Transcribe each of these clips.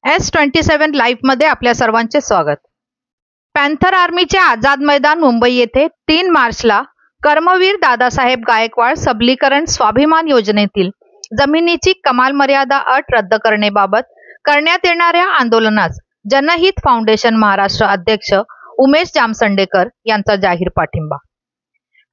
S27 live मध्ये आपल्या सर्वांचे स्वागत. पॅन्थर आर्मीचे आझाद मैदान मुंबई येथे 3 मार्चला कर्मवीर दादासाहेब गायकवाड सबलीकरण स्वाभिमान योजनेतील जमिनीची कमाल मर्यादा अट रद्द करण्याबाबत करण्यात येणाऱ्या आंदोलनास जनहित फाउंडेशन महाराष्ट्र अध्यक्ष उमेश जामसंडेकर यांचा जाहीर पाठिंबा.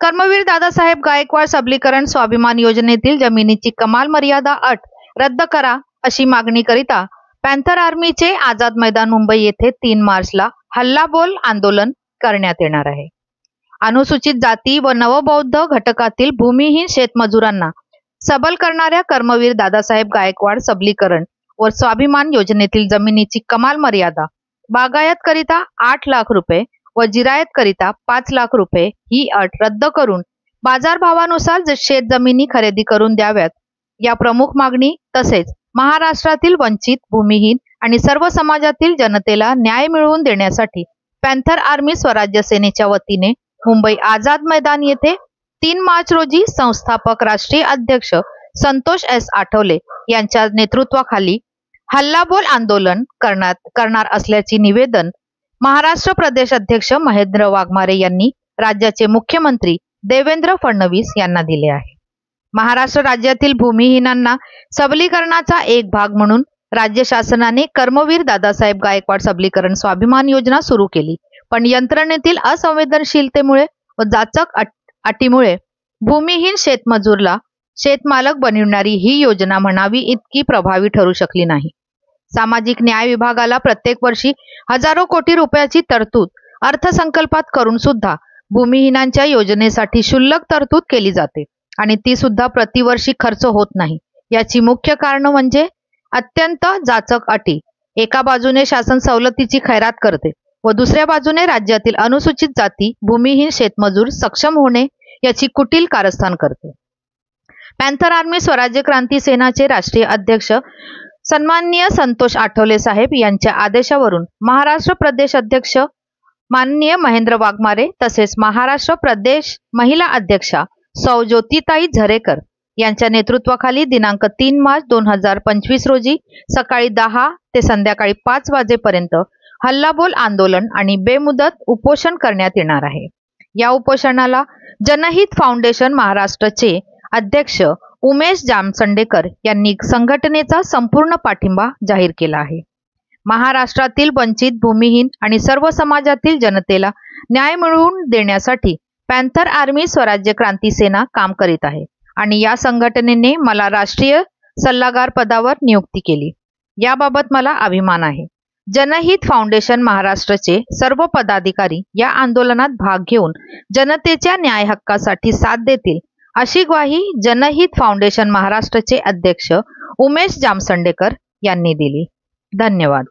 कर्मवीर दादासाहेब गायकवाड सबलीकरण स्वाभिमान योजनेतील जमिनीची कमाल मर्यादा अट रद्द करा अशी मागणी करिता पॅन्थर आर्मीचे आझाद मैदान मुंबई येथे 3 मार्चला हल्लाबोल आंदोलन करण्यात येणार आहे. अनुसूचित जाती व नवबौद्ध घटकातील भूमिहीन शेतमजुरांना सबल करणाऱ्या कर्मवीर दादासाहेब गायकवाड सबलीकरण व स्वाभिमान योजनेतील जमिनीची कमाल मर्यादा बागायत करिता 8 लाख रुपये व जिरायत करिता 5 लाख रुपये ही अट रद्द करून बाजारभावानुसार शेत जमिनी खरेदी करून द्याव्यात या प्रमुख मागणी तसेच महाराष्ट्रातील वंचित, भूमिहीन आणि सर्व समाजातील जनतेला न्याय मिळवून देण्यासाठी पॅन्थर आर्मी स्वराज्य सेनेच्या वतीने मुंबई आझाद मैदान येथे 3 मार्च रोजी संस्थापक राष्ट्रीय अध्यक्ष संतोष एस आठवले यांच्या नेतृत्वाखाली हल्लाबोल आंदोलन करणार असल्याचे निवेदन महाराष्ट्र प्रदेश अध्यक्ष महेंद्र वाघमारे यांनी राज्याचे मुख्यमंत्री देवेंद्र फडणवीस यांना दिले आहे. महाराष्ट्र राज्यातील भूमिहीनांना सबलीकरणाचा एक भाग म्हणून राज्य शासनाने कर्मवीर दादासाहेब गायकवाड सबलीकरण स्वाभिमान योजना सुरू केली, पण यंत्रणेतील असंवेदनशीलतेमुळे व जाचक अटीमुळे भूमिहीन शेतमजूरला शेतमालक बनविणारी ही योजना म्हणावी इतकी प्रभावी ठरू शकली नाही. सामाजिक न्याय विभागाला प्रत्येक वर्षी हजारो कोटी रुपयाची तरतूद अर्थसंकल्पात करून सुद्धा भूमिहीनांच्या योजनेसाठी क्षुल्लक तरतूद केली जाते आणि ती सुद्धा प्रतिवर्षी खर्च होत नाही. याची मुख्य कारण म्हणजे अत्यंत जाचक अटी. एका बाजूने शासन सवलतीची खैरात करते व दुसऱ्या बाजूने राज्यातील अनुसूचित जाती, भूमिहीन शेतमजूर सक्षम होणे याची कुटील कारस्थान करते. पॅन्थर आर्मी स्वराज्य क्रांती सेनाचे राष्ट्रीय अध्यक्ष सन्माननीय संतोष आठवले साहेब यांच्या आदेशावरून महाराष्ट्र प्रदेश अध्यक्ष माननीय महेंद्र वाघमारे तसेच महाराष्ट्र प्रदेश महिला अध्यक्षा सौ ज्योतिताई झरेकर यांच्या नेतृत्वाखाली दिनांक 3 मार्च 2025 रोजी सकाळी 10 ते संध्याकाळी 5 वाजेपर्यंत हल्लाबोल आंदोलन आणि बेमुदत उपोषण करण्यात येणार आहे. या उपोषणाला जनहित फाउंडेशन महाराष्ट्रचे अध्यक्ष उमेश जामसंडेकर यांनी संघटनेचा संपूर्ण पाठिंबा जाहीर केला आहे. महाराष्ट्रातील वंचित, भूमिहीन आणि सर्व समाजातील जनतेला न्याय मिळवून देण्यासाठी पॅन्थर आर्मी स्वराज्य क्रांती सेना काम करीत आहे आणि या संघटनेने मला राष्ट्रीय सल्लागार पदावर नियुक्ती केली. याबाबत मला अभिमान आहे. जनहित फाउंडेशन महाराष्ट्राचे सर्व पदाधिकारी या आंदोलनात भाग घेऊन जनतेच्या न्याय हक्कासाठी साथ देतील अशी ग्वाही जनहित फाउंडेशन महाराष्ट्राचे अध्यक्ष उमेश जामसंडेकर यांनी दिली. धन्यवाद.